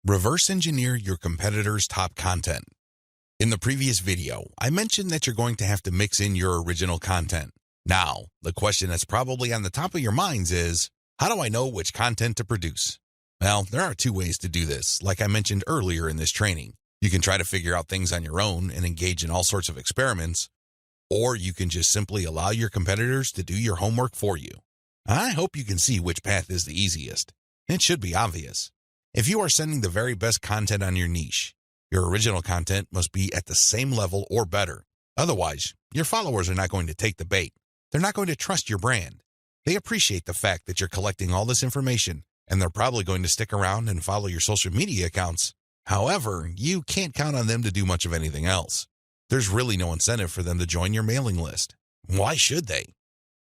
Reverse engineer your competitors' top content. In the previous video, I mentioned that you're going to have to mix in your original content. Now, the question that's probably on the top of your minds is, how do I know which content to produce? Well, there are two ways to do this, like I mentioned earlier in this training. You can try to figure out things on your own and engage in all sorts of experiments, or you can just simply allow your competitors to do your homework for you. I hope you can see which path is the easiest. It should be obvious. If you are sending the very best content on your niche, your original content must be at the same level or better. Otherwise, your followers are not going to take the bait. They're not going to trust your brand. They appreciate the fact that you're collecting all this information, and they're probably going to stick around and follow your social media accounts. However, you can't count on them to do much of anything else. There's really no incentive for them to join your mailing list. Why should they?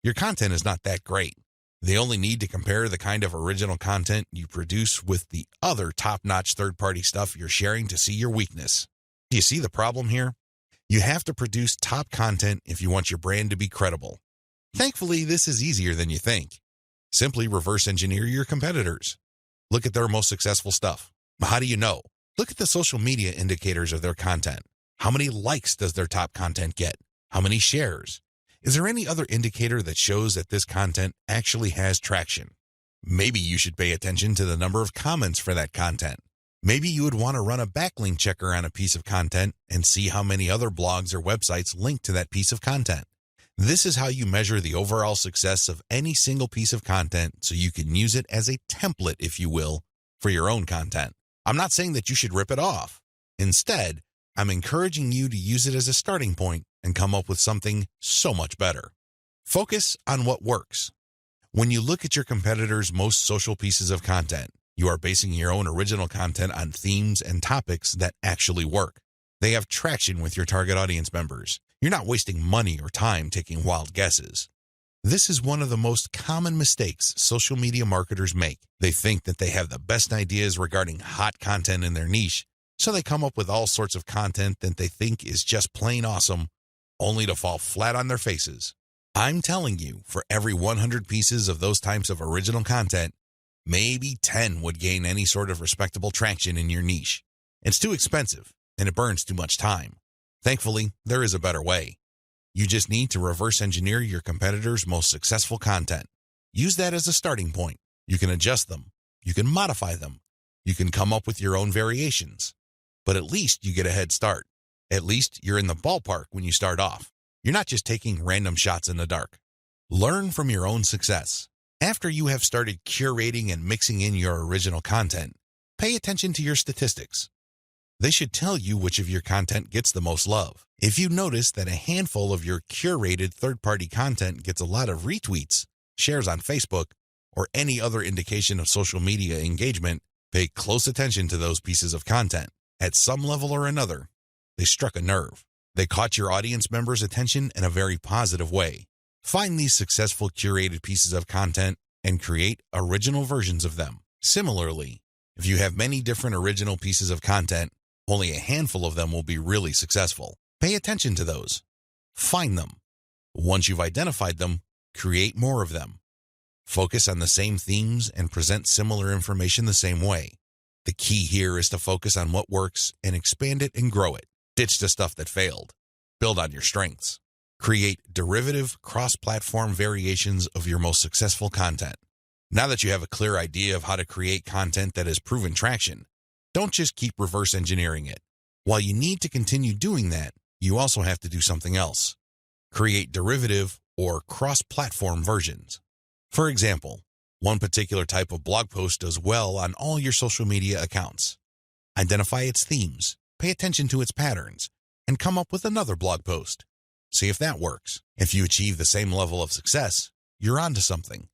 Your content is not that great. They only need to compare the kind of original content you produce with the other top-notch third-party stuff you're sharing to see your weakness. Do you see the problem here? You have to produce top content if you want your brand to be credible. Thankfully, this is easier than you think. Simply reverse engineer your competitors. Look at their most successful stuff. How do you know? Look at the social media indicators of their content. How many likes does their top content get? How many shares? Is there any other indicator that shows that this content actually has traction? Maybe you should pay attention to the number of comments for that content. Maybe you would want to run a backlink checker on a piece of content and see how many other blogs or websites link to that piece of content. This is how you measure the overall success of any single piece of content so you can use it as a template, if you will, for your own content. I'm not saying that you should rip it off. Instead, I'm encouraging you to use it as a starting point and come up with something so much better. Focus on what works. When you look at your competitors' most social pieces of content, you are basing your own original content on themes and topics that actually work. They have traction with your target audience members. You're not wasting money or time taking wild guesses. This is one of the most common mistakes social media marketers make. They think that they have the best ideas regarding hot content in their niche, so they come up with all sorts of content that they think is just plain awesome, only to fall flat on their faces. I'm telling you, for every 100 pieces of those types of original content, maybe 10 would gain any sort of respectable traction in your niche. It's too expensive, and it burns too much time. Thankfully, there is a better way. You just need to reverse engineer your competitors' most successful content. Use that as a starting point. You can adjust them. You can modify them. You can come up with your own variations. But at least you get a head start. At least you're in the ballpark when you start off. You're not just taking random shots in the dark. Learn from your own success. After you have started curating and mixing in your original content, pay attention to your statistics. They should tell you which of your content gets the most love. If you notice that a handful of your curated third-party content gets a lot of retweets, shares on Facebook, or any other indication of social media engagement, pay close attention to those pieces of content. At some level or another, they struck a nerve. They caught your audience members' attention in a very positive way. Find these successful curated pieces of content and create original versions of them. Similarly, if you have many different original pieces of content, only a handful of them will be really successful. Pay attention to those. Find them. Once you've identified them, create more of them. Focus on the same themes and present similar information the same way. The key here is to focus on what works and expand it and grow it. Ditch the stuff that failed. Build on your strengths. Create derivative, cross-platform variations of your most successful content. Now that you have a clear idea of how to create content that has proven traction, don't just keep reverse engineering it. While you need to continue doing that, you also have to do something else. Create derivative or cross-platform versions. For example, one particular type of blog post does well on all your social media accounts. Identify its themes, pay attention to its patterns, and come up with another blog post. See if that works. If you achieve the same level of success, you're onto something.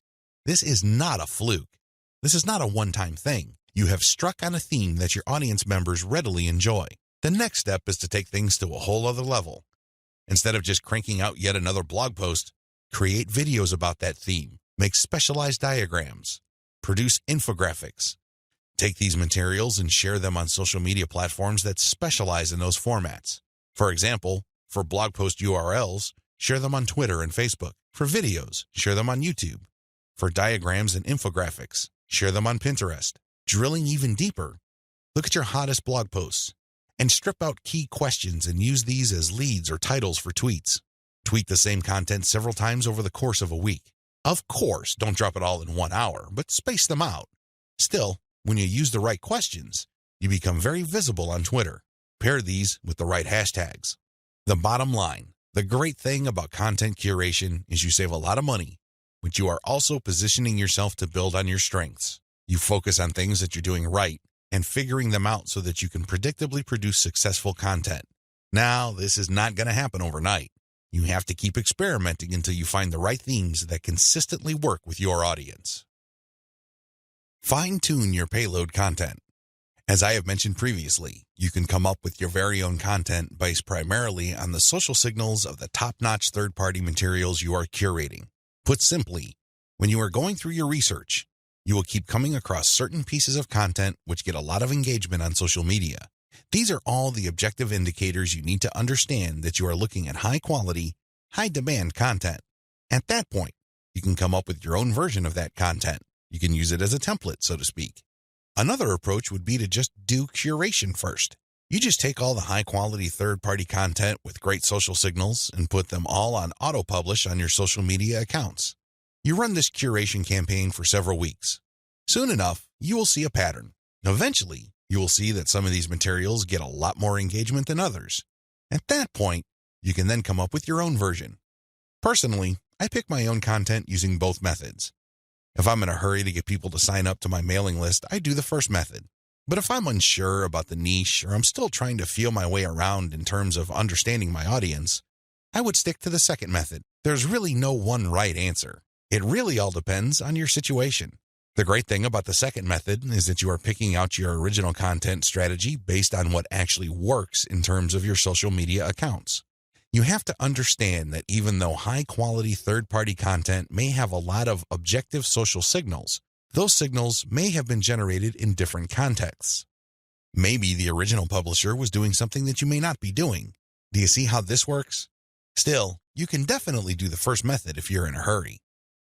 This is not a fluke. This is not a one-time thing. You have struck on a theme that your audience members readily enjoy. The next step is to take things to a whole other level. Instead of just cranking out yet another blog post, create videos about that theme. Make specialized diagrams. Produce infographics. Take these materials and share them on social media platforms that specialize in those formats. For example, for blog post URLs, share them on Twitter and Facebook. For videos, share them on YouTube. For diagrams and infographics, share them on Pinterest. Drilling even deeper, Look at your hottest blog posts and strip out key questions and use these as leads or titles for tweets. Tweet the same content several times over the course of a week. Of course, don't drop it all in 1 hour, but space them out. Still, when you use the right questions, you become very visible on Twitter. Pair these with the right hashtags. The bottom line, the great thing about content curation is you save a lot of money, but you are also positioning yourself to build on your strengths. You focus on things that you're doing right and figuring them out so that you can predictably produce successful content. Now, this is not going to happen overnight. You have to keep experimenting until you find the right themes that consistently work with your audience. Fine-tune your payload content. As I have mentioned previously, you can come up with your very own content based primarily on the social signals of the top-notch third-party materials you are curating. Put simply, when you are going through your research, you will keep coming across certain pieces of content which get a lot of engagement on social media. These are all the objective indicators you need to understand that you are looking at high-quality, high-demand content. At that point, you can come up with your own version of that content. You can use it as a template, so to speak. Another approach would be to just do curation first. You just take all the high-quality third-party content with great social signals and put them all on auto-publish on your social media accounts. You run this curation campaign for several weeks. Soon enough, you will see a pattern. Eventually, you will see that some of these materials get a lot more engagement than others. At that point, you can then come up with your own version. Personally, I pick my own content using both methods. If I'm in a hurry to get people to sign up to my mailing list, I do the first method. But if I'm unsure about the niche or I'm still trying to feel my way around in terms of understanding my audience, I would stick to the second method. There's really no one right answer. It really all depends on your situation. The great thing about the second method is that you are picking out your original content strategy based on what actually works in terms of your social media accounts. You have to understand that even though high-quality third-party content may have a lot of objective social signals, those signals may have been generated in different contexts. Maybe the original publisher was doing something that you may not be doing. Do you see how this works? Still, you can definitely do the first method if you're in a hurry.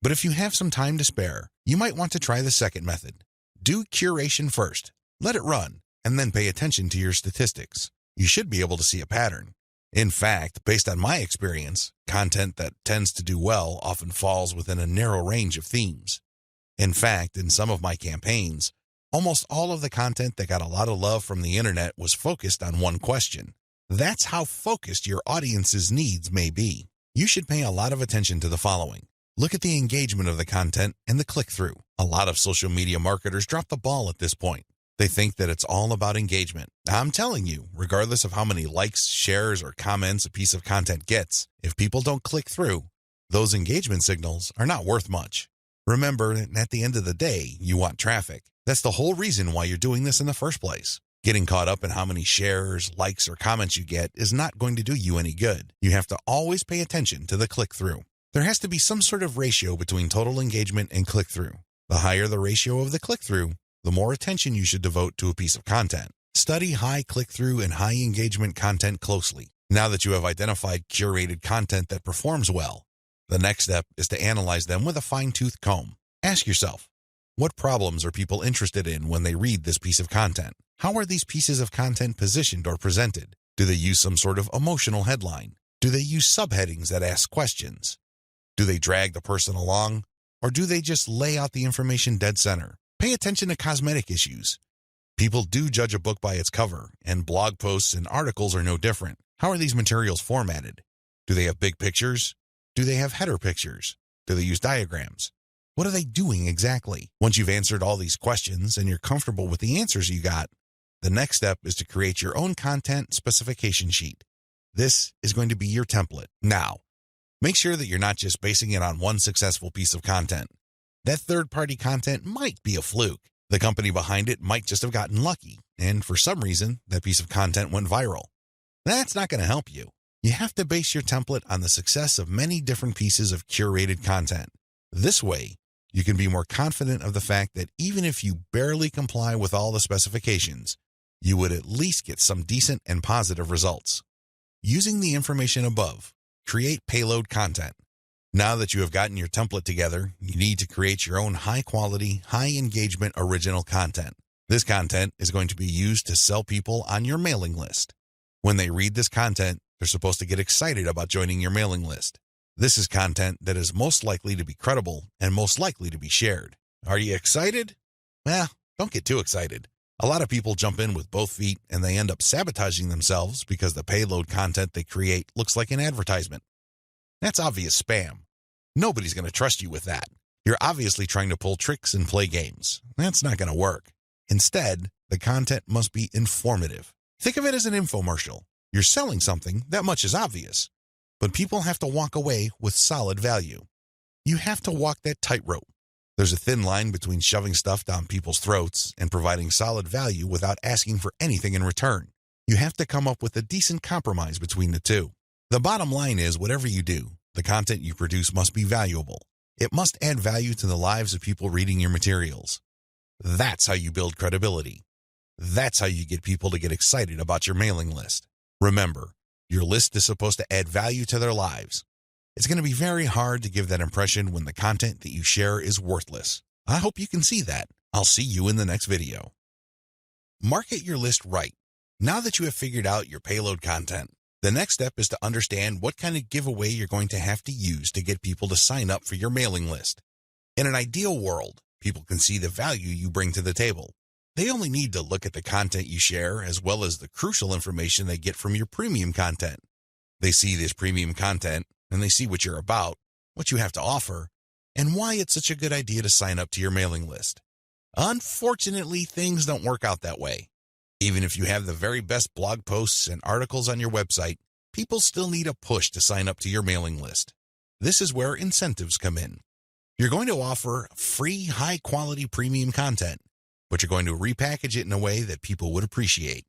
But if you have some time to spare, you might want to try the second method. Do curation first, let it run, and then pay attention to your statistics. You should be able to see a pattern. In fact, based on my experience, content that tends to do well often falls within a narrow range of themes. In fact, in some of my campaigns, almost all of the content that got a lot of love from the internet was focused on one question. That's how focused your audience's needs may be. You should pay a lot of attention to the following. Look at the engagement of the content and the click-through. A lot of social media marketers drop the ball at this point. They think that it's all about engagement. I'm telling you, regardless of how many likes, shares, or comments a piece of content gets, if people don't click through, those engagement signals are not worth much. Remember, at the end of the day, you want traffic. That's the whole reason why you're doing this in the first place. Getting caught up in how many shares, likes, or comments you get is not going to do you any good. You have to always pay attention to the click-through. There has to be some sort of ratio between total engagement and click-through. The higher the ratio of the click-through, the more attention you should devote to a piece of content. Study high click-through and high engagement content closely. Now that you have identified curated content that performs well, the next step is to analyze them with a fine-tooth comb. Ask yourself, what problems are people interested in when they read this piece of content? How are these pieces of content positioned or presented? Do they use some sort of emotional headline? Do they use subheadings that ask questions? Do they drag the person along? Or do they just lay out the information dead center? Pay attention to cosmetic issues. People do judge a book by its cover, and blog posts and articles are no different. How are these materials formatted? Do they have big pictures? Do they have header pictures? Do they use diagrams? What are they doing exactly? Once you've answered all these questions and you're comfortable with the answers you got, the next step is to create your own content specification sheet. This is going to be your template. Now, make sure that you're not just basing it on one successful piece of content. That third-party content might be a fluke. The company behind it might just have gotten lucky, and for some reason, that piece of content went viral. That's not going to help you. You have to base your template on the success of many different pieces of curated content. This way, you can be more confident of the fact that even if you barely comply with all the specifications, you would at least get some decent and positive results. Using the information above, create payload content. Now that you have gotten your template together, you need to create your own high-quality, high-engagement original content. This content is going to be used to sell people on your mailing list. When they read this content, they're supposed to get excited about joining your mailing list. This is content that is most likely to be credible and most likely to be shared. Are you excited? Well, don't get too excited. A lot of people jump in with both feet and they end up sabotaging themselves because the payload content they create looks like an advertisement. That's obvious spam. Nobody's going to trust you with that. You're obviously trying to pull tricks and play games. That's not going to work. Instead, the content must be informative. Think of it as an infomercial. You're selling something, that much is obvious. But people have to walk away with solid value. You have to walk that tightrope. There's a thin line between shoving stuff down people's throats and providing solid value without asking for anything in return. You have to come up with a decent compromise between the two. The bottom line is, whatever you do, the content you produce must be valuable. It must add value to the lives of people reading your materials. That's how you build credibility. That's how you get people to get excited about your mailing list. Remember, your list is supposed to add value to their lives. It's going to be very hard to give that impression when the content that you share is worthless. I hope you can see that. I'll see you in the next video. Market your list right. Now that you have figured out your payload content, the next step is to understand what kind of giveaway you're going to have to use to get people to sign up for your mailing list. In an ideal world, people can see the value you bring to the table. They only need to look at the content you share as well as the crucial information they get from your premium content. They see this premium content and they see what you're about, what you have to offer, and why it's such a good idea to sign up to your mailing list. Unfortunately, things don't work out that way. Even if you have the very best blog posts and articles on your website, people still need a push to sign up to your mailing list. This is where incentives come in. You're going to offer free, high-quality premium content, but you're going to repackage it in a way that people would appreciate.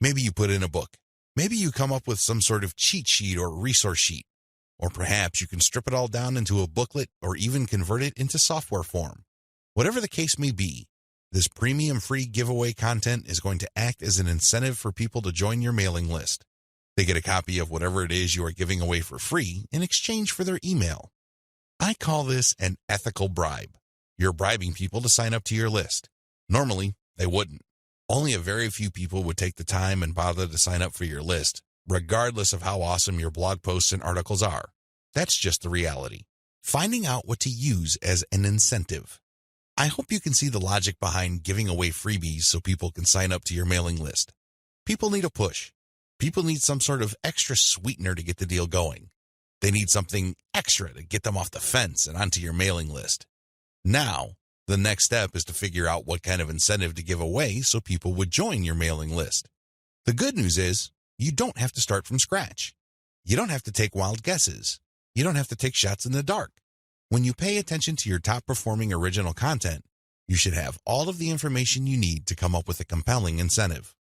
Maybe you put in a book. Maybe you come up with some sort of cheat sheet or resource sheet. Or perhaps you can strip it all down into a booklet or even convert it into software form. Whatever the case may be, this premium free giveaway content is going to act as an incentive for people to join your mailing list. They get a copy of whatever it is you are giving away for free in exchange for their email. I call this an ethical bribe. You're bribing people to sign up to your list. Normally, they wouldn't. Only a very few people would take the time and bother to sign up for your list, regardless of how awesome your blog posts and articles are. That's just the reality. Finding out what to use as an incentive. I hope you can see the logic behind giving away freebies so people can sign up to your mailing list. People need a push. People need some sort of extra sweetener to get the deal going. They need something extra to get them off the fence and onto your mailing list. Now, the next step is to figure out what kind of incentive to give away so people would join your mailing list. The good news is, you don't have to start from scratch. You don't have to take wild guesses. You don't have to take shots in the dark. When you pay attention to your top-performing original content, you should have all of the information you need to come up with a compelling incentive.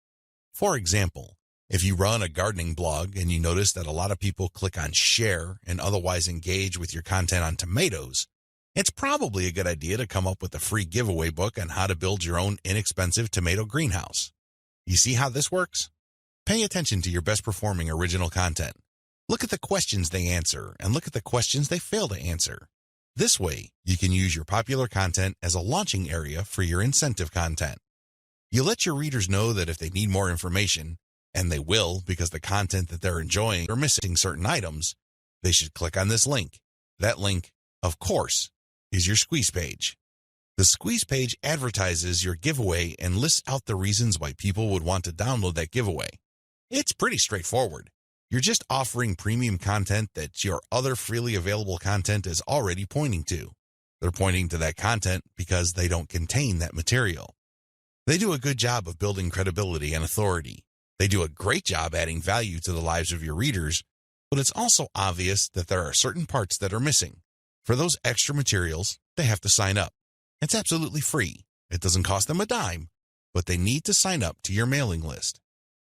For example, if you run a gardening blog and you notice that a lot of people click on share and otherwise engage with your content on tomatoes, it's probably a good idea to come up with a free giveaway book on how to build your own inexpensive tomato greenhouse. You see how this works? Pay attention to your best-performing original content. Look at the questions they answer and look at the questions they fail to answer. This way, you can use your popular content as a launching area for your incentive content. You let your readers know that if they need more information, and they will because the content that they're enjoying are missing certain items, they should click on this link. That link, of course, is your squeeze page. The squeeze page advertises your giveaway and lists out the reasons why people would want to download that giveaway. It's pretty straightforward. You're just offering premium content that your other freely available content is already pointing to. They're pointing to that content because they don't contain that material. They do a good job of building credibility and authority. They do a great job adding value to the lives of your readers, but it's also obvious that there are certain parts that are missing. For those extra materials, they have to sign up. It's absolutely free. It doesn't cost them a dime, but they need to sign up to your mailing list.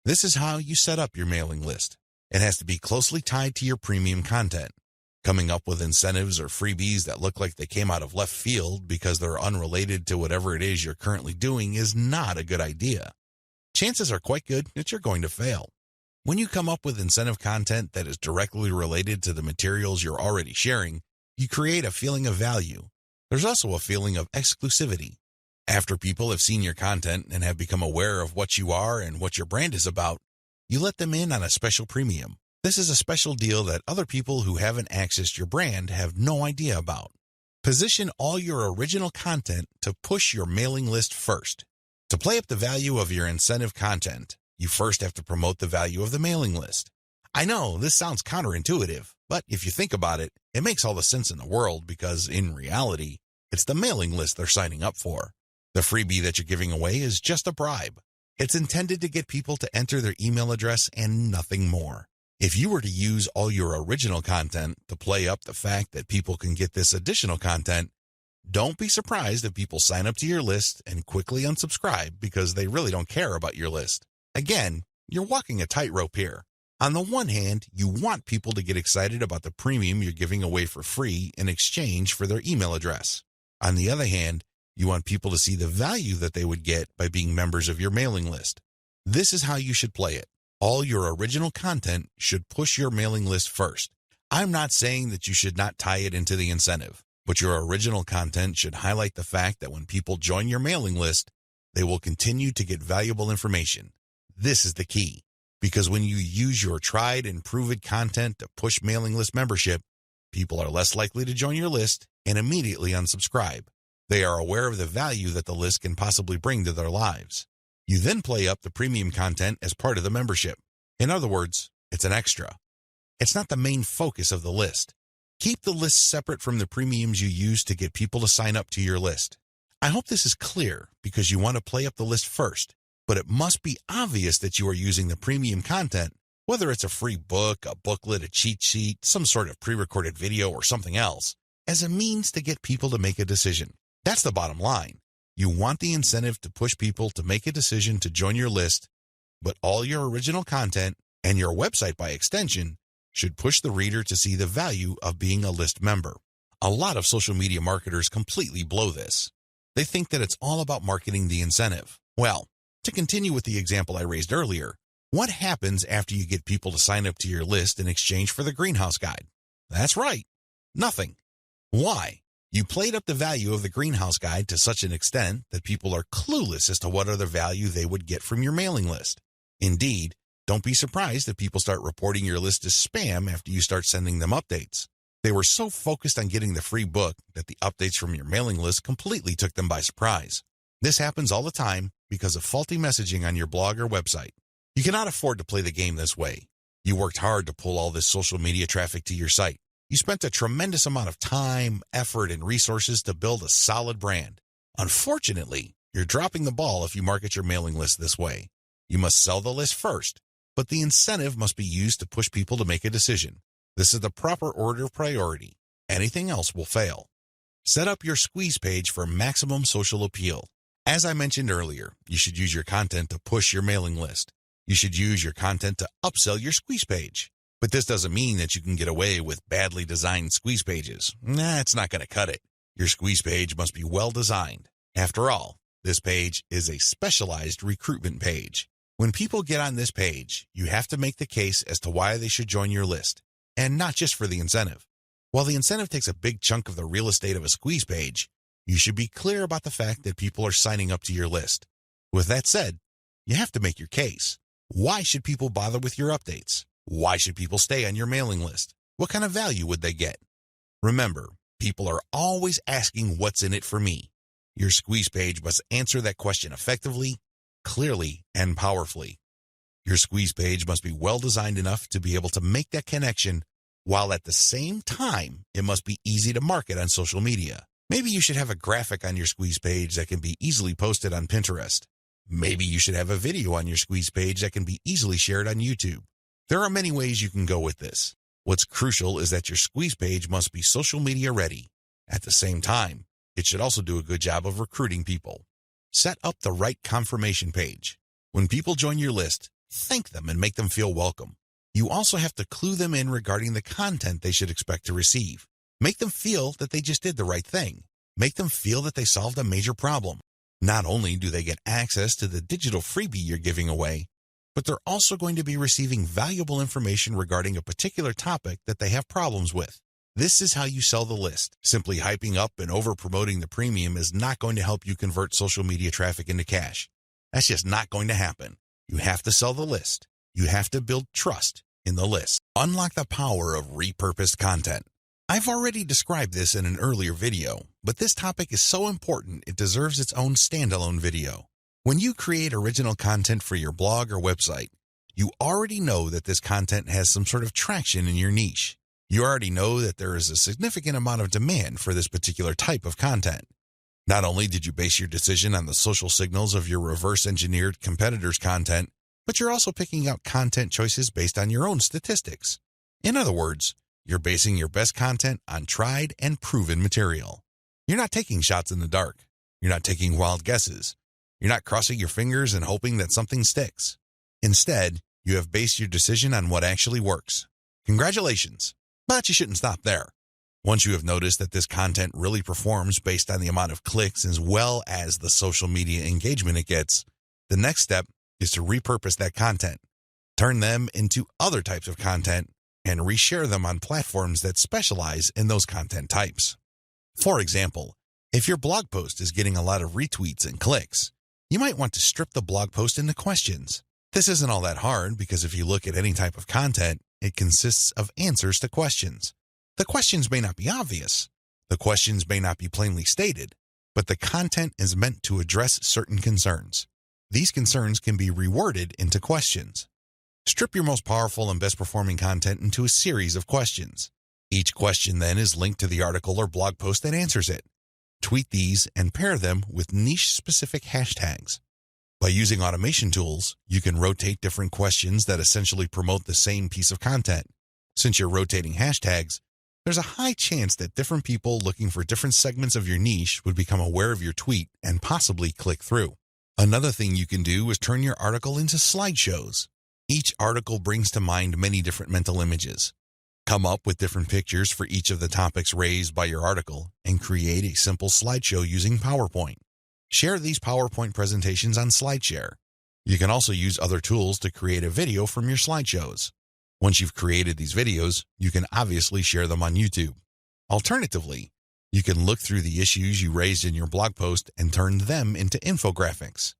This is how you set up your mailing list. It has to be closely tied to your premium content. Coming up with incentives or freebies that look like they came out of left field because they're unrelated to whatever it is you're currently doing is not a good idea. Chances are quite good that you're going to fail. When you come up with incentive content that is directly related to the materials you're already sharing, you create a feeling of value. There's also a feeling of exclusivity. After people have seen your content and have become aware of what you are and what your brand is about, you let them in on a special premium. This is a special deal that other people who haven't accessed your brand have no idea about. Position all your original content to push your mailing list first. To play up the value of your incentive content, you first have to promote the value of the mailing list. I know this sounds counterintuitive, but if you think about it, it makes all the sense in the world because in reality, it's the mailing list they're signing up for. The freebie that you're giving away is just a bribe. It's intended to get people to enter their email address and nothing more. If you were to use all your original content to play up the fact that people can get this additional content, don't be surprised if people sign up to your list and quickly unsubscribe because they really don't care about your list. Again, you're walking a tightrope here. On the one hand, you want people to get excited about the premium you're giving away for free in exchange for their email address. On the other hand, you want people to see the value that they would get by being members of your mailing list. This is how you should play it. All your original content should push your mailing list first. I'm not saying that you should not tie it into the incentive, but your original content should highlight the fact that when people join your mailing list, they will continue to get valuable information. This is the key, because when you use your tried and proven content to push mailing list membership, people are less likely to join your list and immediately unsubscribe. They are aware of the value that the list can possibly bring to their lives. You then play up the premium content as part of the membership. In other words, it's an extra. It's not the main focus of the list. Keep the list separate from the premiums you use to get people to sign up to your list. I hope this is clear because you want to play up the list first, but it must be obvious that you are using the premium content, whether it's a free book, a booklet, a cheat sheet, some sort of pre-recorded video, or something else, as a means to get people to make a decision. That's the bottom line. You want the incentive to push people to make a decision to join your list, but all your original content and your website by extension should push the reader to see the value of being a list member. A lot of social media marketers completely blow this. They think that it's all about marketing the incentive. Well, to continue with the example I raised earlier, what happens after you get people to sign up to your list in exchange for the greenhouse guide? That's right, nothing. Why? You played up the value of the greenhouse guide to such an extent that people are clueless as to what other value they would get from your mailing list. Indeed, don't be surprised if people start reporting your list as spam after you start sending them updates. They were so focused on getting the free book that the updates from your mailing list completely took them by surprise. This happens all the time because of faulty messaging on your blog or website. You cannot afford to play the game this way. You worked hard to pull all this social media traffic to your site. You spent a tremendous amount of time, effort, and resources to build a solid brand. Unfortunately, you're dropping the ball if you market your mailing list this way. You must sell the list first, but the incentive must be used to push people to make a decision. This is the proper order of priority. Anything else will fail. Set up your squeeze page for maximum social appeal. As I mentioned earlier, you should use your content to push your mailing list. You should use your content to upsell your squeeze page. But this doesn't mean that you can get away with badly designed squeeze pages. It's not going to cut it. Your squeeze page must be well designed. After all, this page is a specialized recruitment page. When people get on this page, you have to make the case as to why they should join your list, and not just for the incentive. While the incentive takes a big chunk of the real estate of a squeeze page, you should be clear about the fact that people are signing up to your list. With that said, you have to make your case. Why should people bother with your updates? Why should people stay on your mailing list? What kind of value would they get? Remember, people are always asking what's in it for me. Your squeeze page must answer that question effectively, clearly, and powerfully. Your squeeze page must be well designed enough to be able to make that connection, while at the same time, it must be easy to market on social media. Maybe you should have a graphic on your squeeze page that can be easily posted on Pinterest. Maybe you should have a video on your squeeze page that can be easily shared on YouTube. There are many ways you can go with this. What's crucial is that your squeeze page must be social media ready. At the same time, it should also do a good job of recruiting people. Set up the right confirmation page. When people join your list, thank them and make them feel welcome. You also have to clue them in regarding the content they should expect to receive. Make them feel that they just did the right thing. Make them feel that they solved a major problem. Not only do they get access to the digital freebie you're giving away, but they're also going to be receiving valuable information regarding a particular topic that they have problems with. This is how you sell the list. Simply hyping up and over-promoting the premium is not going to help you convert social media traffic into cash. That's just not going to happen. You have to sell the list. You have to build trust in the list. Unlock the power of repurposed content. I've already described this in an earlier video, but this topic is so important it deserves its own standalone video. When you create original content for your blog or website, you already know that this content has some sort of traction in your niche. You already know that there is a significant amount of demand for this particular type of content. Not only did you base your decision on the social signals of your reverse-engineered competitors' content, but you're also picking out content choices based on your own statistics. In other words, you're basing your best content on tried and proven material. You're not taking shots in the dark. You're not taking wild guesses. You're not crossing your fingers and hoping that something sticks. Instead, you have based your decision on what actually works. Congratulations! But you shouldn't stop there. Once you have noticed that this content really performs based on the amount of clicks as well as the social media engagement it gets, the next step is to repurpose that content, turn them into other types of content, and reshare them on platforms that specialize in those content types. For example, if your blog post is getting a lot of retweets and clicks, you might want to strip the blog post into questions. This isn't all that hard because if you look at any type of content, it consists of answers to questions. The questions may not be obvious. The questions may not be plainly stated, but the content is meant to address certain concerns. These concerns can be reworded into questions. Strip your most powerful and best performing content into a series of questions. Each question then is linked to the article or blog post that answers it. Tweet these and pair them with niche-specific hashtags. By using automation tools, you can rotate different questions that essentially promote the same piece of content. Since you're rotating hashtags, there's a high chance that different people looking for different segments of your niche would become aware of your tweet and possibly click through. Another thing you can do is turn your article into slideshows. Each article brings to mind many different mental images. Come up with different pictures for each of the topics raised by your article and create a simple slideshow using PowerPoint. Share these PowerPoint presentations on SlideShare. You can also use other tools to create a video from your slideshows. Once you've created these videos, you can obviously share them on YouTube. Alternatively, you can look through the issues you raised in your blog post and turn them into infographics.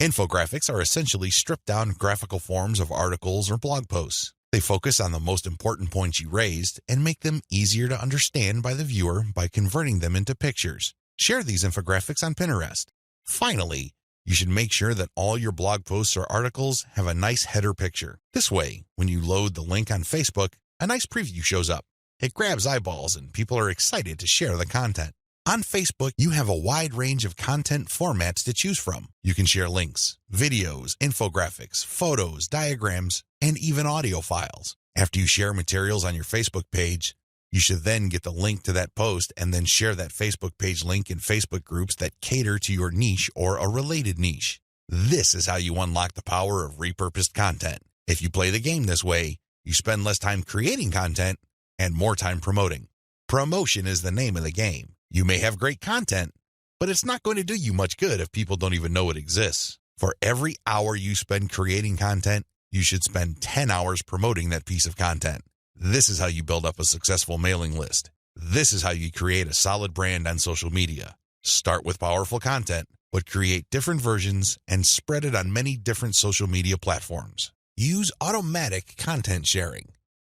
Infographics are essentially stripped-down graphical forms of articles or blog posts. They focus on the most important points you raised and make them easier to understand by the viewer by converting them into pictures. Share these infographics on Pinterest. Finally, you should make sure that all your blog posts or articles have a nice header picture. This way, when you load the link on Facebook, a nice preview shows up. It grabs eyeballs and people are excited to share the content. On Facebook, you have a wide range of content formats to choose from. You can share links, videos, infographics, photos, diagrams, and even audio files. After you share materials on your Facebook page, you should then get the link to that post and then share that Facebook page link in Facebook groups that cater to your niche or a related niche. This is how you unlock the power of repurposed content. If you play the game this way, you spend less time creating content and more time promoting. Promotion is the name of the game. You may have great content, but it's not going to do you much good if people don't even know it exists. For every hour you spend creating content, you should spend 10 hours promoting that piece of content. This is how you build up a successful mailing list. This is how you create a solid brand on social media. Start with powerful content, but create different versions and spread it on many different social media platforms. Use automatic content sharing.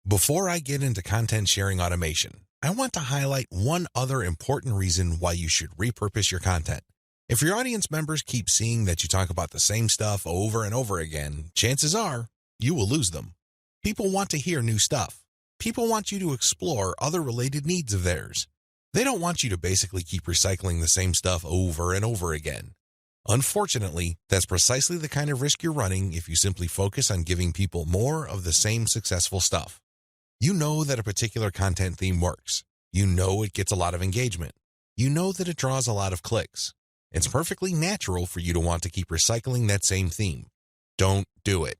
Before I get into content sharing automation, I want to highlight one other important reason why you should repurpose your content. If your audience members keep seeing that you talk about the same stuff over and over again, chances are you will lose them. People want to hear new stuff. People want you to explore other related needs of theirs. They don't want you to basically keep recycling the same stuff over and over again. Unfortunately, that's precisely the kind of risk you're running if you simply focus on giving people more of the same successful stuff. You know that a particular content theme works. You know it gets a lot of engagement. You know that it draws a lot of clicks. It's perfectly natural for you to want to keep recycling that same theme. Don't do it.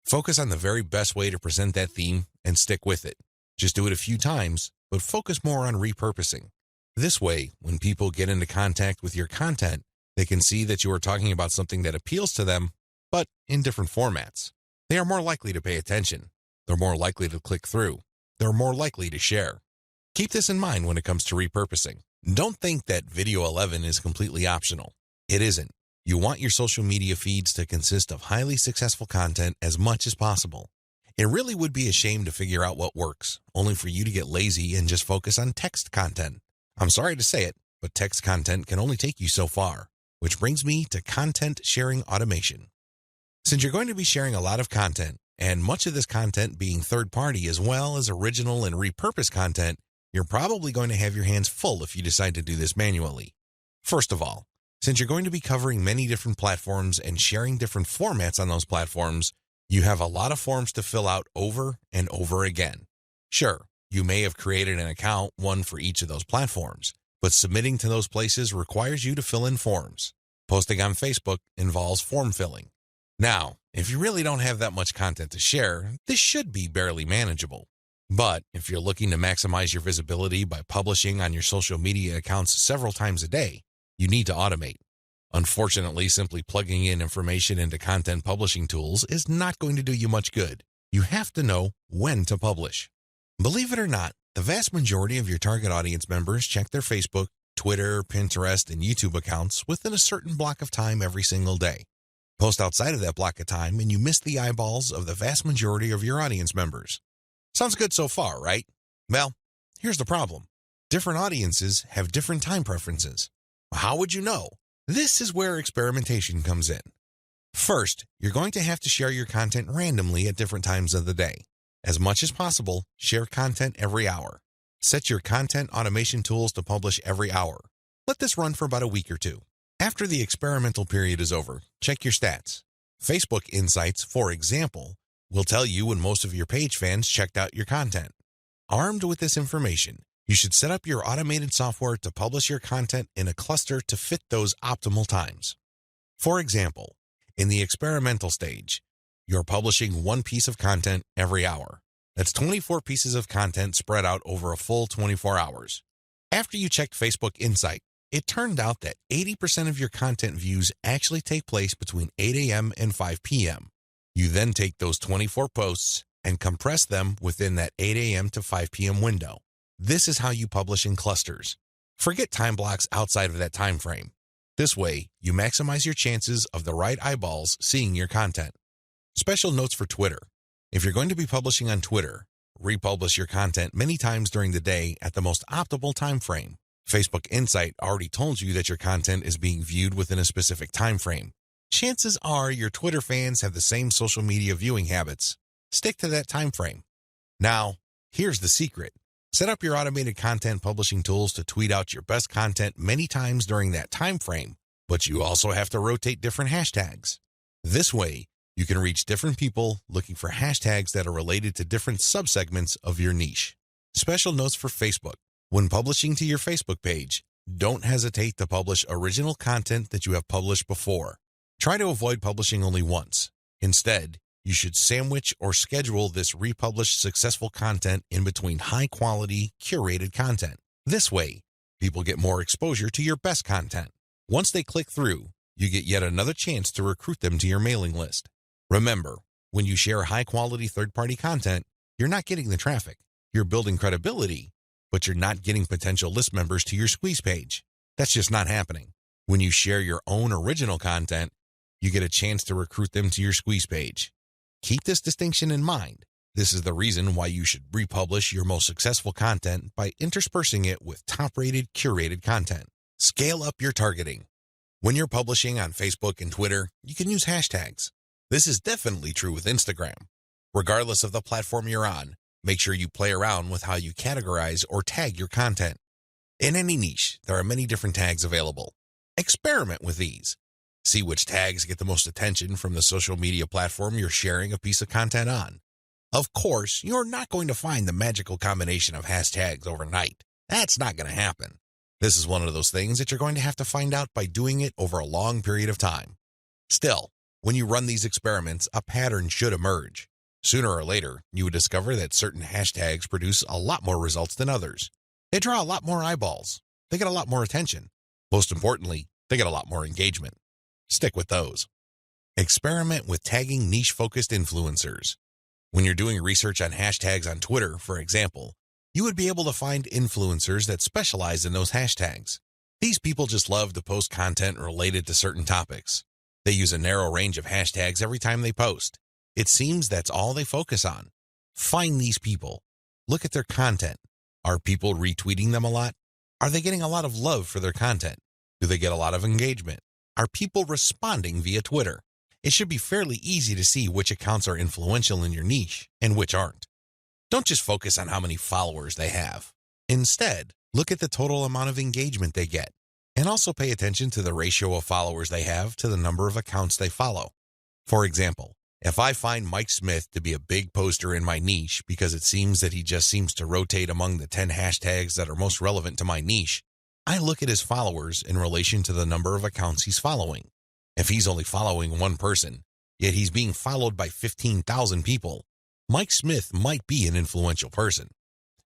Focus on the very best way to present that theme and stick with it. Just do it a few times, but focus more on repurposing. This way, when people get into contact with your content, they can see that you are talking about something that appeals to them, but in different formats. They are more likely to pay attention. They're more likely to click through. They're more likely to share. Keep this in mind when it comes to repurposing. Don't think that Video 11 is completely optional. It isn't. You want your social media feeds to consist of highly successful content as much as possible. It really would be a shame to figure out what works, only for you to get lazy and just focus on text content. I'm sorry to say it, but text content can only take you so far, which brings me to content sharing automation. Since you're going to be sharing a lot of content, and much of this content being third-party as well as original and repurposed content, you're probably going to have your hands full if you decide to do this manually. First of all, since you're going to be covering many different platforms and sharing different formats on those platforms, you have a lot of forms to fill out over and over again. Sure, you may have created an account, one for each of those platforms, but submitting to those places requires you to fill in forms. Posting on Facebook involves form filling. Now, if you really don't have that much content to share, this should be barely manageable. But if you're looking to maximize your visibility by publishing on your social media accounts several times a day, you need to automate. Unfortunately, simply plugging in information into content publishing tools is not going to do you much good. You have to know when to publish. Believe it or not, the vast majority of your target audience members check their Facebook, Twitter, Pinterest, and YouTube accounts within a certain block of time every single day. Post outside of that block of time and you miss the eyeballs of the vast majority of your audience members. Sounds good so far, right? Well, here's the problem. Different audiences have different time preferences. How would you know? This is where experimentation comes in. First, you're going to have to share your content randomly at different times of the day. As much as possible, share content every hour. Set your content automation tools to publish every hour. Let this run for about a week or two. After the experimental period is over, check your stats. Facebook Insights, for example, will tell you when most of your page fans checked out your content. Armed with this information, you should set up your automated software to publish your content in a cluster to fit those optimal times. For example, in the experimental stage, you're publishing one piece of content every hour. That's 24 pieces of content spread out over a full 24 hours. After you checked Facebook Insight, it turned out that 80% of your content views actually take place between 8 a.m. and 5 p.m. You then take those 24 posts and compress them within that 8 a.m. to 5 p.m. window. This is how you publish in clusters. Forget time blocks outside of that time frame. This way, you maximize your chances of the right eyeballs seeing your content. Special notes for Twitter. If you're going to be publishing on Twitter, republish your content many times during the day at the most optimal time frame. Facebook Insight already told you that your content is being viewed within a specific time frame. Chances are your Twitter fans have the same social media viewing habits. Stick to that time frame. Now, here's the secret. Set up your automated content publishing tools to tweet out your best content many times during that time frame, but you also have to rotate different hashtags. This way, you can reach different people looking for hashtags that are related to different subsegments of your niche. Special notes for Facebook. When publishing to your Facebook page, don't hesitate to publish original content that you have published before. Try to avoid publishing only once. Instead, you should sandwich or schedule this republished successful content in between high-quality, curated content. This way, people get more exposure to your best content. Once they click through, you get yet another chance to recruit them to your mailing list. Remember, when you share high-quality third-party content, you're not getting the traffic. You're building credibility, but you're not getting potential list members to your squeeze page. That's just not happening. When you share your own original content, you get a chance to recruit them to your squeeze page. Keep this distinction in mind. This is the reason why you should republish your most successful content by interspersing it with top-rated, curated content. Scale up your targeting. When you're publishing on Facebook and Twitter, you can use hashtags. This is definitely true with Instagram. Regardless of the platform you're on, make sure you play around with how you categorize or tag your content. In any niche, there are many different tags available. Experiment with these. See which tags get the most attention from the social media platform you're sharing a piece of content on. Of course, you're not going to find the magical combination of hashtags overnight. That's not going to happen. This is one of those things that you're going to have to find out by doing it over a long period of time. Still, when you run these experiments, a pattern should emerge. Sooner or later, you would discover that certain hashtags produce a lot more results than others. They draw a lot more eyeballs. They get a lot more attention. Most importantly, they get a lot more engagement. Stick with those. Experiment with tagging niche-focused influencers. When you're doing research on hashtags on Twitter, for example, You would be able to find influencers that specialize in those hashtags. These people just love to post content related to certain topics. They use a narrow range of hashtags every time they post. It seems that's all they focus on. Find these people. Look at their content. Are people retweeting them a lot? Are they getting a lot of love for their content? Do they get a lot of engagement? Are people responding via Twitter? It should be fairly easy to see which accounts are influential in your niche and which aren't. Don't just focus on how many followers they have. Instead, look at the total amount of engagement they get, and also pay attention to the ratio of followers they have to the number of accounts they follow. For example, if I find Mike Smith to be a big poster in my niche because it seems that he just seems to rotate among the 10 hashtags that are most relevant to my niche, I look at his followers in relation to the number of accounts he's following. If he's only following one person, yet he's being followed by 15,000 people, Mike Smith might be an influential person.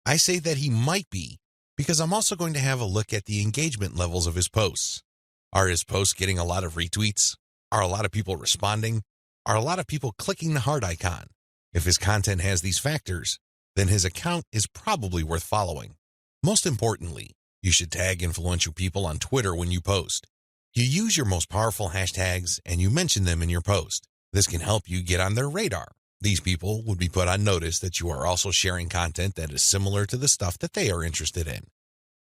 I say that he might be because I'm also going to have a look at the engagement levels of his posts. Are his posts getting a lot of retweets? Are a lot of people responding? Are a lot of people clicking the heart icon? If his content has these factors, then his account is probably worth following. Most importantly, you should tag influential people on Twitter when you post. You use your most powerful hashtags and you mention them in your post. This can help you get on their radar. These people would be put on notice that you are also sharing content that is similar to the stuff that they are interested in.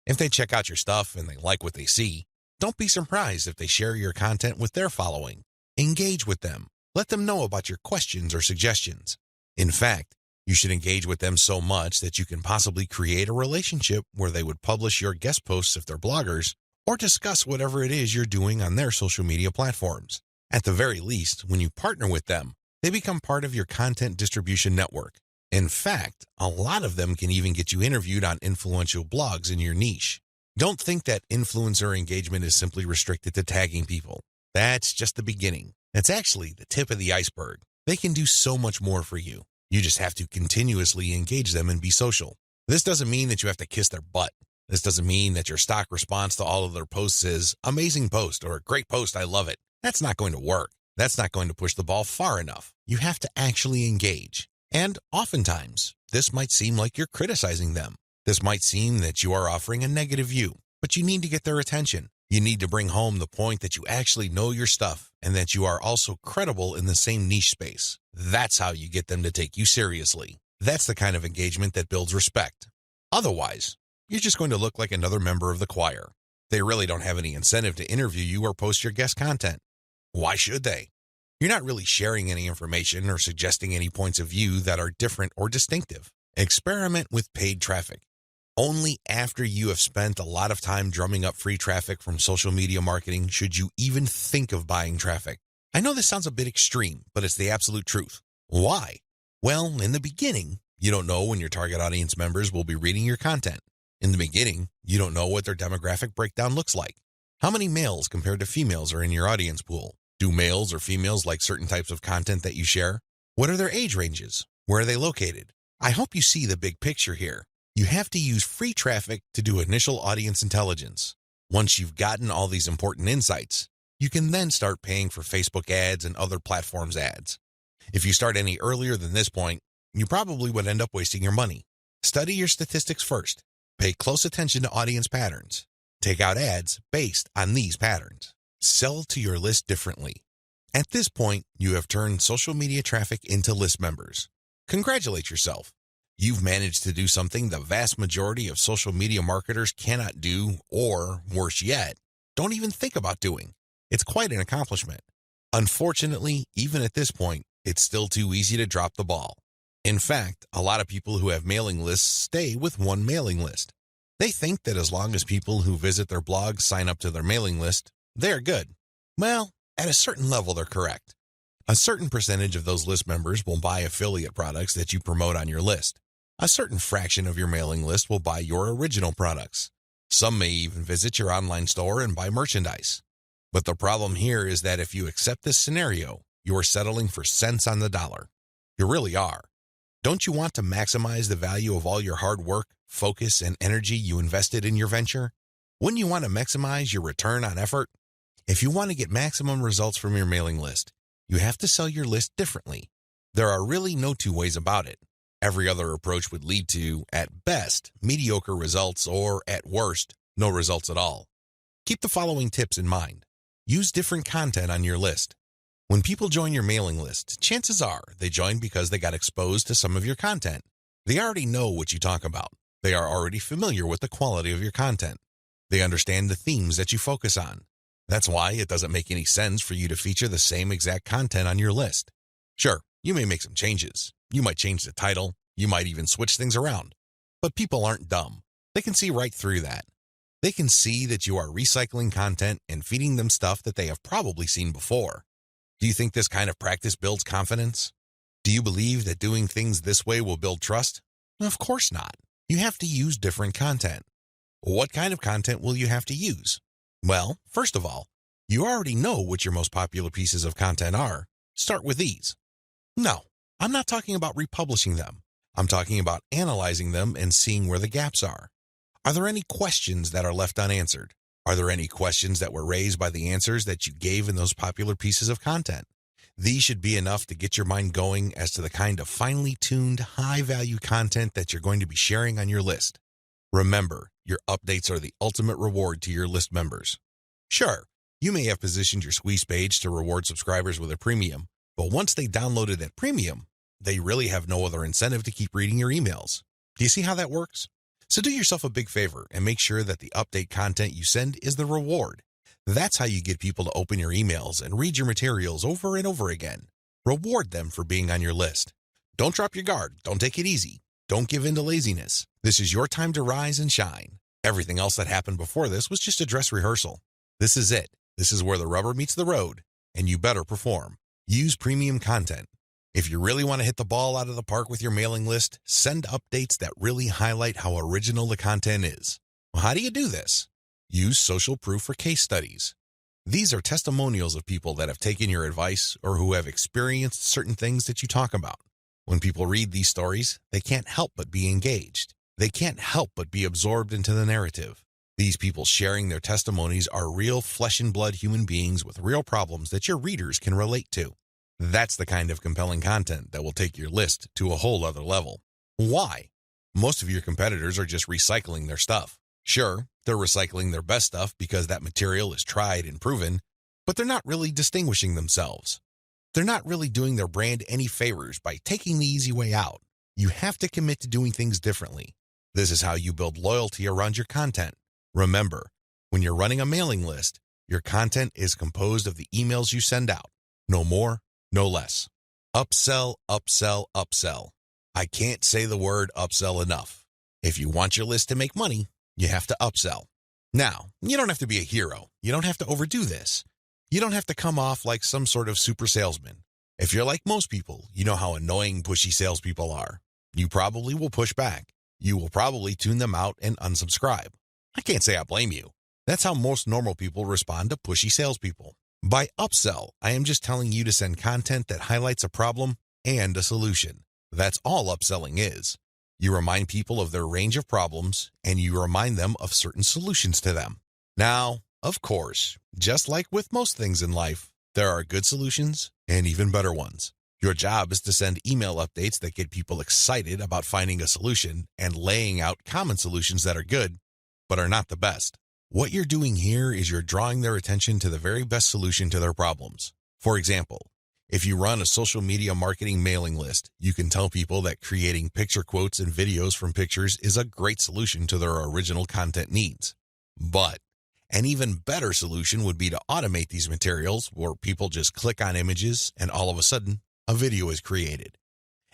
If they check out your stuff and they like what they see, don't be surprised if they share your content with their following. Engage with them. Let them know about your questions or suggestions. In fact, you should engage with them so much that you can possibly create a relationship where they would publish your guest posts if they're bloggers, or discuss whatever it is you're doing on their social media platforms. At the very least, when you partner with them, they become part of your content distribution network. In fact, a lot of them can even get you interviewed on influential blogs in your niche. Don't think that influencer engagement is simply restricted to tagging people. That's just the beginning. That's actually the tip of the iceberg. They can do so much more for you. You just have to continuously engage them and be social. This doesn't mean that you have to kiss their butt. This doesn't mean that your stock response to all of their posts is amazing post or great post, I love it. That's not going to work. That's not going to push the ball far enough. You have to actually engage. And oftentimes, this might seem like you're criticizing them. This might seem that you are offering a negative view, but you need to get their attention. You need to bring home the point that you actually know your stuff and that you are also credible in the same niche space. That's how you get them to take you seriously. That's the kind of engagement that builds respect. Otherwise, you're just going to look like another member of the choir. They really don't have any incentive to interview you or post your guest content. Why should they? You're not really sharing any information or suggesting any points of view that are different or distinctive. Experiment with paid traffic. Only after you have spent a lot of time drumming up free traffic from social media marketing should you even think of buying traffic. I know this sounds a bit extreme, but it's the absolute truth. Why? Well, in the beginning, you don't know when your target audience members will be reading your content. In the beginning, you don't know what their demographic breakdown looks like. How many males compared to females are in your audience pool? Do males or females like certain types of content that you share? What are their age ranges? Where are they located? I hope you see the big picture here. You have to use free traffic to do initial audience intelligence. Once you've gotten all these important insights, you can then start paying for Facebook ads and other platforms' ads. If you start any earlier than this point, you probably would end up wasting your money. Study your statistics first. Pay close attention to audience patterns. Take out ads based on these patterns. Sell to your list differently. At this point, you have turned social media traffic into list members. Congratulate yourself. You've managed to do something the vast majority of social media marketers cannot do, or, worse yet, don't even think about doing. It's quite an accomplishment. Unfortunately, even at this point, it's still too easy to drop the ball. In fact, a lot of people who have mailing lists stay with one mailing list. They think that as long as people who visit their blog sign up to their mailing list, they're good. Well, at a certain level, they're correct. A certain percentage of those list members will buy affiliate products that you promote on your list. A certain fraction of your mailing list will buy your original products. Some may even visit your online store and buy merchandise. But the problem here is that if you accept this scenario, you are settling for cents on the dollar. You really are. Don't you want to maximize the value of all your hard work, focus, and energy you invested in your venture? Wouldn't you want to maximize your return on effort? If you want to get maximum results from your mailing list, you have to sell your list differently. There are really no two ways about it. Every other approach would lead to, at best, mediocre results or, at worst, no results at all. Keep the following tips in mind. Use different content on your list. When people join your mailing list, chances are they join because they got exposed to some of your content. They already know what you talk about. They are already familiar with the quality of your content. They understand the themes that you focus on. That's why it doesn't make any sense for you to feature the same exact content on your list. Sure, you may make some changes. You might change the title. You might even switch things around. But people aren't dumb. They can see right through that. They can see that you are recycling content and feeding them stuff that they have probably seen before. Do you think this kind of practice builds confidence? Do you believe that doing things this way will build trust? Of course not. You have to use different content. What kind of content will you have to use? Well, first of all, you already know what your most popular pieces of content are. Start with these. No, I'm not talking about republishing them. I'm talking about analyzing them and seeing where the gaps are. Are there any questions that are left unanswered? Are there any questions that were raised by the answers that you gave in those popular pieces of content? These should be enough to get your mind going as to the kind of finely tuned, high-value content that you're going to be sharing on your list. Remember, your updates are the ultimate reward to your list members. Sure, you may have positioned your squeeze page to reward subscribers with a premium, but once they downloaded that premium, they really have no other incentive to keep reading your emails. Do you see how that works? So do yourself a big favor and make sure that the update content you send is the reward. That's how you get people to open your emails and read your materials over and over again. Reward them for being on your list. Don't drop your guard. Don't take it easy. Don't give in to laziness. This is your time to rise and shine. Everything else that happened before this was just a dress rehearsal. This is it. This is where the rubber meets the road, and you better perform. Use premium content. If you really want to hit the ball out of the park with your mailing list, send updates that really highlight how original the content is. Well, how do you do this? Use social proof for case studies. These are testimonials of people that have taken your advice or who have experienced certain things that you talk about. When people read these stories, they can't help but be engaged. They can't help but be absorbed into the narrative. These people sharing their testimonies are real flesh and blood human beings with real problems that your readers can relate to. That's the kind of compelling content that will take your list to a whole other level. Why? Most of your competitors are just recycling their stuff. Sure, they're recycling their best stuff because that material is tried and proven, but they're not really distinguishing themselves. They're not really doing their brand any favors by taking the easy way out. You have to commit to doing things differently. This is how you build loyalty around your content. Remember, when you're running a mailing list, your content is composed of the emails you send out. No more, no less. Upsell, upsell, upsell. I can't say the word upsell enough. If you want your list to make money, you have to upsell. Now, you don't have to be a hero. You don't have to overdo this. You don't have to come off like some sort of super salesman. If you're like most people, you know how annoying pushy salespeople are. You probably will push back. You will probably tune them out and unsubscribe. I can't say I blame you. That's how most normal people respond to pushy salespeople. By upsell, I am just telling you to send content that highlights a problem and a solution. That's all upselling is. You remind people of their range of problems, and you remind them of certain solutions to them. Now, of course, just like with most things in life, there are good solutions and even better ones. Your job is to send email updates that get people excited about finding a solution and laying out common solutions that are good, but are not the best. What you're doing here is you're drawing their attention to the very best solution to their problems. For example, if you run a social media marketing mailing list, you can tell people that creating picture quotes and videos from pictures is a great solution to their original content needs. But an even better solution would be to automate these materials where people just click on images and all of a sudden, a video is created.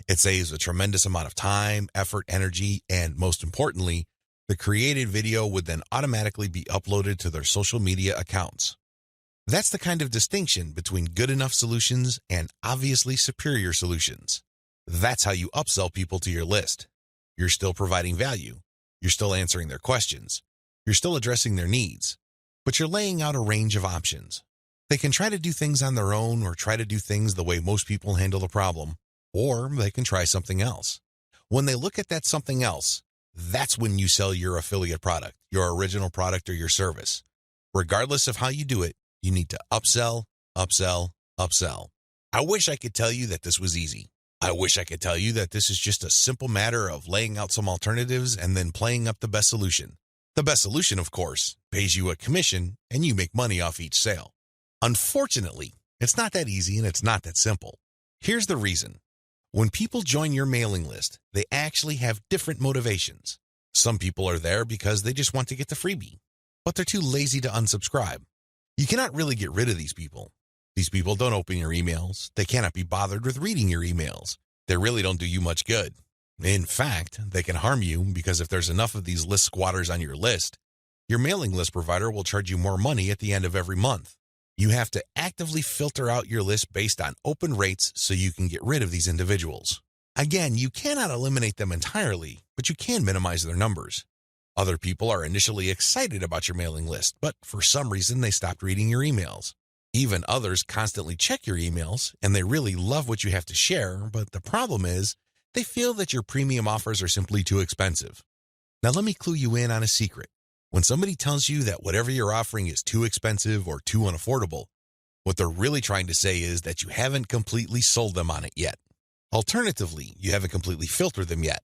It saves a tremendous amount of time, effort, energy, and most importantly, the created video would then automatically be uploaded to their social media accounts. That's the kind of distinction between good enough solutions and obviously superior solutions. That's how you upsell people to your list. You're still providing value. You're still answering their questions. You're still addressing their needs. But you're laying out a range of options. They can try to do things on their own or try to do things the way most people handle the problem, or they can try something else. When they look at that something else, that's when you sell your affiliate product, your original product, or your service. Regardless of how you do it, you need to upsell, upsell, upsell. I wish I could tell you that this was easy. I wish I could tell you that this is just a simple matter of laying out some alternatives and then playing up the best solution. The best solution, of course, pays you a commission and you make money off each sale. Unfortunately, it's not that easy and it's not that simple. Here's the reason. When people join your mailing list, they actually have different motivations. Some people are there because they just want to get the freebie, but they're too lazy to unsubscribe. You cannot really get rid of these people. These people don't open your emails. They cannot be bothered with reading your emails. They really don't do you much good. In fact, they can harm you because if there's enough of these list squatters on your list, your mailing list provider will charge you more money at the end of every month. You have to actively filter out your list based on open rates so you can get rid of these individuals. Again, you cannot eliminate them entirely, but you can minimize their numbers. Other people are initially excited about your mailing list, but for some reason they stopped reading your emails. Even others constantly check your emails, and they really love what you have to share, but the problem is they feel that your premium offers are simply too expensive. Now let me clue you in on a secret. When somebody tells you that whatever you're offering is too expensive or too unaffordable, what they're really trying to say is that you haven't completely sold them on it yet. Alternatively, you haven't completely filtered them yet.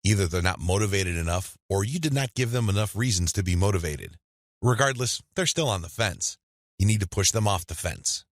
Either they're not motivated enough or you did not give them enough reasons to be motivated. Regardless, they're still on the fence. You need to push them off the fence.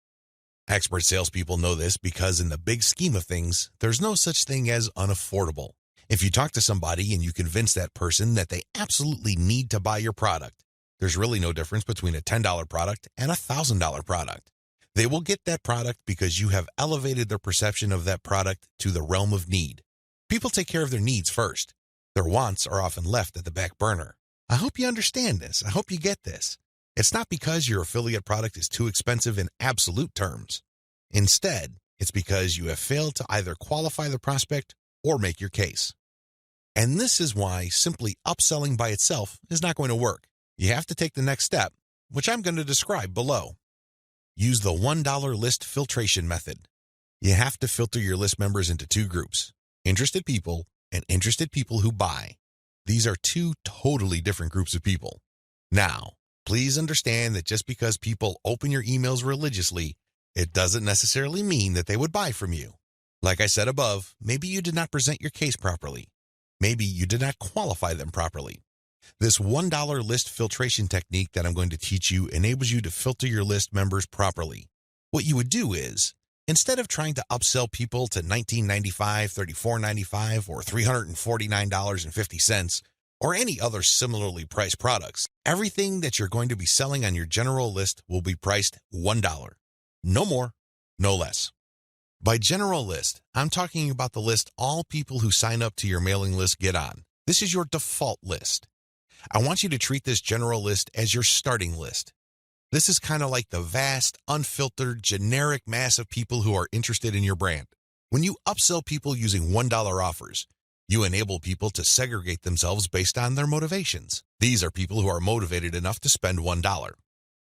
Expert salespeople know this because in the big scheme of things, there's no such thing as unaffordable. If you talk to somebody and you convince that person that they absolutely need to buy your product, there's really no difference between a $10 product and a $1,000 product. They will get that product because you have elevated their perception of that product to the realm of need. People take care of their needs first. Their wants are often left at the back burner. I hope you understand this. I hope you get this. It's not because your affiliate product is too expensive in absolute terms. Instead, it's because you have failed to either qualify the prospect or make your case. And this is why simply upselling by itself is not going to work. You have to take the next step, which I'm going to describe below. Use the $1 list filtration method. You have to filter your list members into two groups, interested people and interested people who buy. These are two totally different groups of people. Now, please understand that just because people open your emails religiously, it doesn't necessarily mean that they would buy from you. Like I said above, maybe you did not present your case properly. Maybe you did not qualify them properly. This $1 list filtration technique that I'm going to teach you enables you to filter your list members properly. What you would do is, instead of trying to upsell people to $19.95, $34.95, or $349.50, or any other similarly priced products, everything that you're going to be selling on your general list will be priced $1. No more, no less. By general list, I'm talking about the list all people who sign up to your mailing list get on. This is your default list. I want you to treat this general list as your starting list. This is kind of like the vast, unfiltered, generic mass of people who are interested in your brand. When you upsell people using $1 offers, you enable people to segregate themselves based on their motivations. These are people who are motivated enough to spend $1.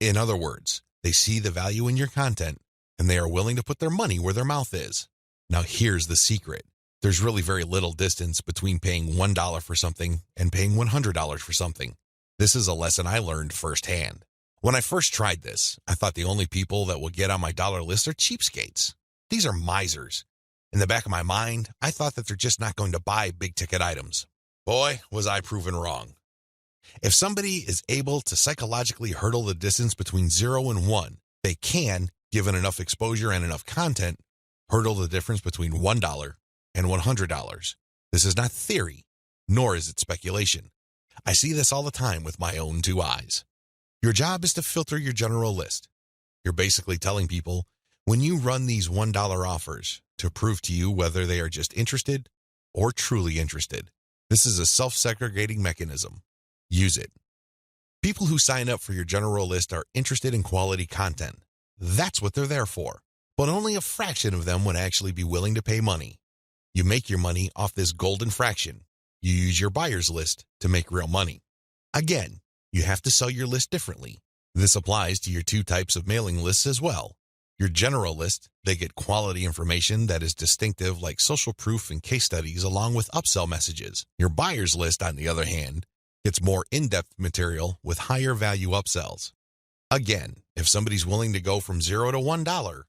In other words, they see the value in your content and they are willing to put their money where their mouth is. Now here's the secret. There's really very little distance between paying $1 for something and paying $100 for something. This is a lesson I learned firsthand. When I first tried this, I thought the only people that will get on my dollar list are cheapskates. These are misers. In the back of my mind, I thought that they're just not going to buy big-ticket items. Boy, was I proven wrong. If somebody is able to psychologically hurdle the distance between 0 and 1, they can, given enough exposure and enough content, hurdle the difference between $1 and $100. This is not theory, nor is it speculation. I see this all the time with my own two eyes. Your job is to filter your general list. You're basically telling people, when you run these $1 offers, to prove to you whether they are just interested or truly interested. This is a self-segregating mechanism. Use it. People who sign up for your general list are interested in quality content. That's what they're there for. But only a fraction of them would actually be willing to pay money. You make your money off this golden fraction. You use your buyer's list to make real money. Again, you have to sell your list differently. This applies to your two types of mailing lists as well. Your general list, they get quality information that is distinctive like social proof and case studies along with upsell messages. Your buyer's list, on the other hand, gets more in-depth material with higher value upsells. Again, if somebody's willing to go from $0 to $1,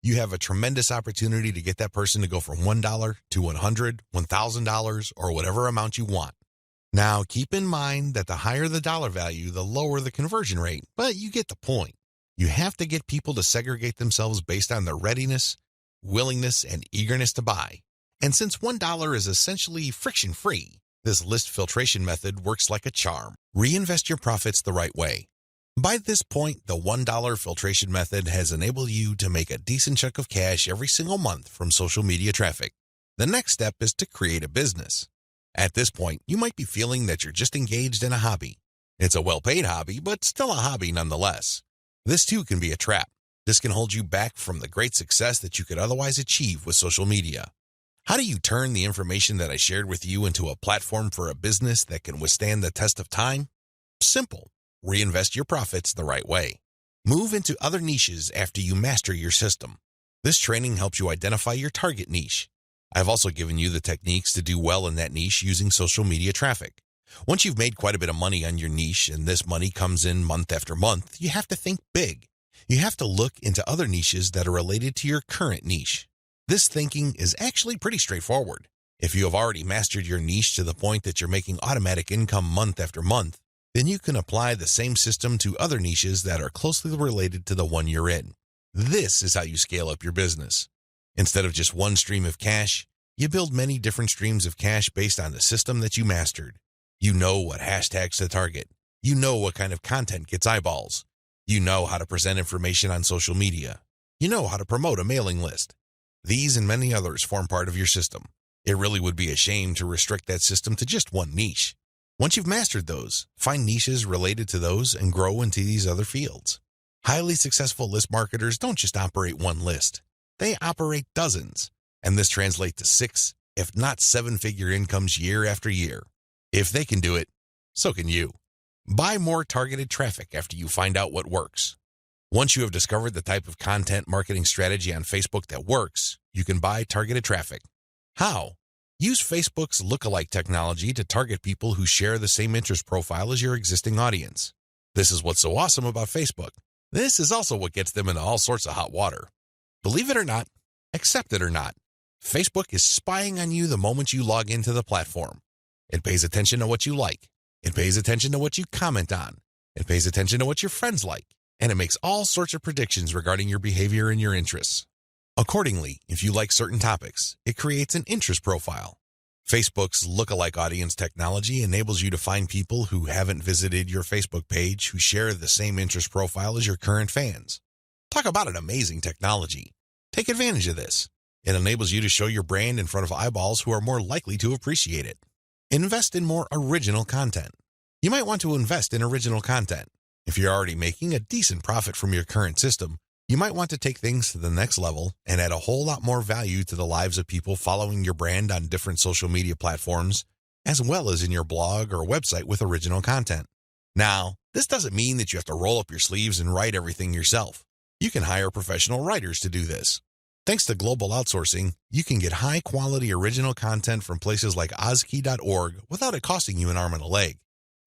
you have a tremendous opportunity to get that person to go from $1 to $100, $1,000, or whatever amount you want. Now, keep in mind that the higher the dollar value, the lower the conversion rate, but you get the point. You have to get people to segregate themselves based on their readiness, willingness, and eagerness to buy. And since $1 is essentially friction-free, this list filtration method works like a charm. Reinvest your profits the right way. By this point, the $1 filtration method has enabled you to make a decent chunk of cash every single month from social media traffic. The next step is to create a business. At this point, you might be feeling that you're just engaged in a hobby. It's a well-paid hobby, but still a hobby nonetheless. This too can be a trap. This can hold you back from the great success that you could otherwise achieve with social media. How do you turn the information that I shared with you into a platform for a business that can withstand the test of time? Simple. Reinvest your profits the right way. Move into other niches after you master your system. This training helps you identify your target niche. I've also given you the techniques to do well in that niche using social media traffic. Once you've made quite a bit of money on your niche and this money comes in month after month, you have to think big. You have to look into other niches that are related to your current niche. This thinking is actually pretty straightforward. If you have already mastered your niche to the point that you're making automatic income month after month, then you can apply the same system to other niches that are closely related to the one you're in. This is how you scale up your business. Instead of just one stream of cash, you build many different streams of cash based on the system that you mastered. You know what hashtags to target. You know what kind of content gets eyeballs. You know how to present information on social media. You know how to promote a mailing list. These and many others form part of your system. It really would be a shame to restrict that system to just one niche. Once you've mastered those, find niches related to those and grow into these other fields. Highly successful list marketers don't just operate one list. They operate dozens, and this translates to 6, if not 7-figure incomes year after year. If they can do it, so can you. Buy more targeted traffic after you find out what works. Once you have discovered the type of content marketing strategy on Facebook that works, you can buy targeted traffic. How? Use Facebook's lookalike technology to target people who share the same interest profile as your existing audience. This is what's so awesome about Facebook. This is also what gets them into all sorts of hot water. Believe it or not, accept it or not, Facebook is spying on you the moment you log into the platform. It pays attention to what you like. It pays attention to what you comment on. It pays attention to what your friends like. And it makes all sorts of predictions regarding your behavior and your interests. Accordingly, if you like certain topics, it creates an interest profile. Facebook's lookalike audience technology enables you to find people who haven't visited your Facebook page who share the same interest profile as your current fans. Talk about an amazing technology. Take advantage of this. It enables you to show your brand in front of eyeballs who are more likely to appreciate it. Invest in more original content. You might want to invest in original content. If you're already making a decent profit from your current system, you might want to take things to the next level and add a whole lot more value to the lives of people following your brand on different social media platforms, as well as in your blog or website with original content. Now, this doesn't mean that you have to roll up your sleeves and write everything yourself. You can hire professional writers to do this. Thanks to global outsourcing, you can get high-quality original content from places like ozkey.org without it costing you an arm and a leg.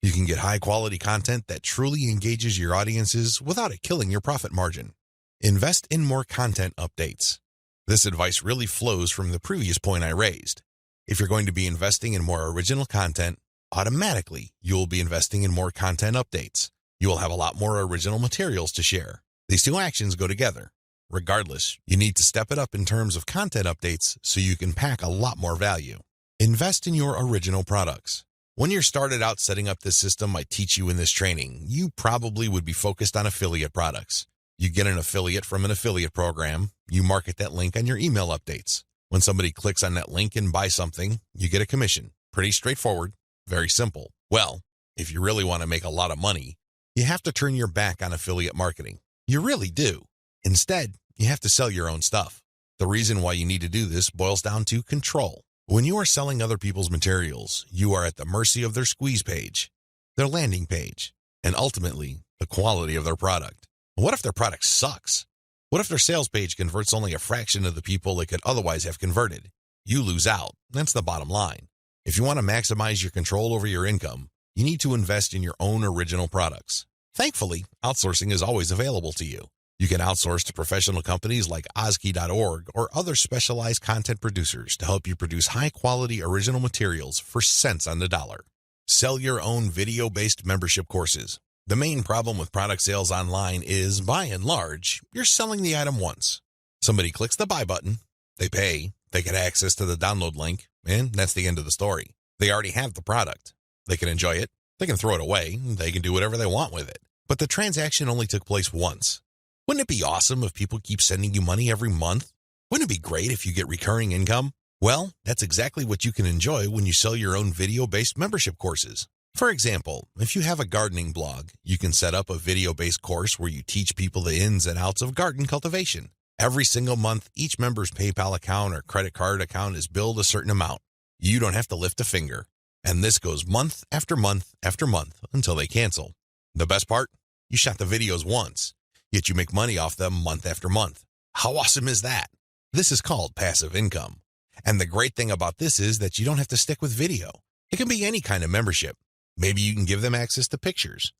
You can get high-quality content that truly engages your audiences without it killing your profit margin. Invest in more content updates. This advice really flows from the previous point I raised. If you're going to be investing in more original content, automatically you will be investing in more content updates. You will have a lot more original materials to share. These two actions go together. Regardless, you need to step it up in terms of content updates so you can pack a lot more value. Invest in your original products. When you're started out setting up this system I teach you in this training, you probably would be focused on affiliate products. You get an affiliate from an affiliate program, you market that link on your email updates. When somebody clicks on that link and buys something, you get a commission. Pretty straightforward, very simple. Well, if you really want to make a lot of money, you have to turn your back on affiliate marketing. You really do. Instead, you have to sell your own stuff. The reason why you need to do this boils down to control. When you are selling other people's materials, you are at the mercy of their squeeze page, their landing page, and ultimately, the quality of their product. What if their product sucks? What if their sales page converts only a fraction of the people it could otherwise have converted? You lose out. That's the bottom line. If you want to maximize your control over your income, you need to invest in your own original products. Thankfully, outsourcing is always available to you. You can outsource to professional companies like Ozkey.org or other specialized content producers to help you produce high-quality original materials for cents on the dollar. Sell your own video-based membership courses. The main problem with product sales online is, by and large, you're selling the item once. Somebody clicks the buy button, they pay, they get access to the download link, and that's the end of the story. They already have the product. They can enjoy it, they can throw it away, they can do whatever they want with it. But the transaction only took place once. Wouldn't it be awesome if people keep sending you money every month? Wouldn't it be great if you get recurring income? Well, that's exactly what you can enjoy when you sell your own video-based membership courses. For example, if you have a gardening blog, you can set up a video-based course where you teach people the ins and outs of garden cultivation. Every single month, each member's PayPal account or credit card account is billed a certain amount. You don't have to lift a finger. And this goes month after month after month until they cancel. The best part? You shot the videos once, yet you make money off them month after month. How awesome is that? This is called passive income. And the great thing about this is that you don't have to stick with video. It can be any kind of membership. Maybe you can give them access to pictures.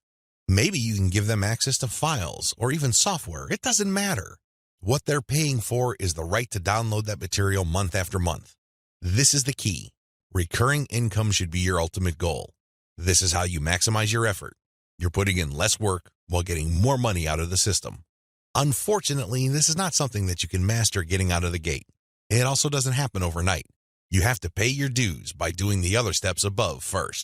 Maybe you can give them access to files or even software. It doesn't matter. What they're paying for is the right to download that material month after month. This is the key. Recurring income should be your ultimate goal. This is how you maximize your effort. You're putting in less work while getting more money out of the system. Unfortunately, this is not something that you can master getting out of the gate. It also doesn't happen overnight. You have to pay your dues by doing the other steps above first.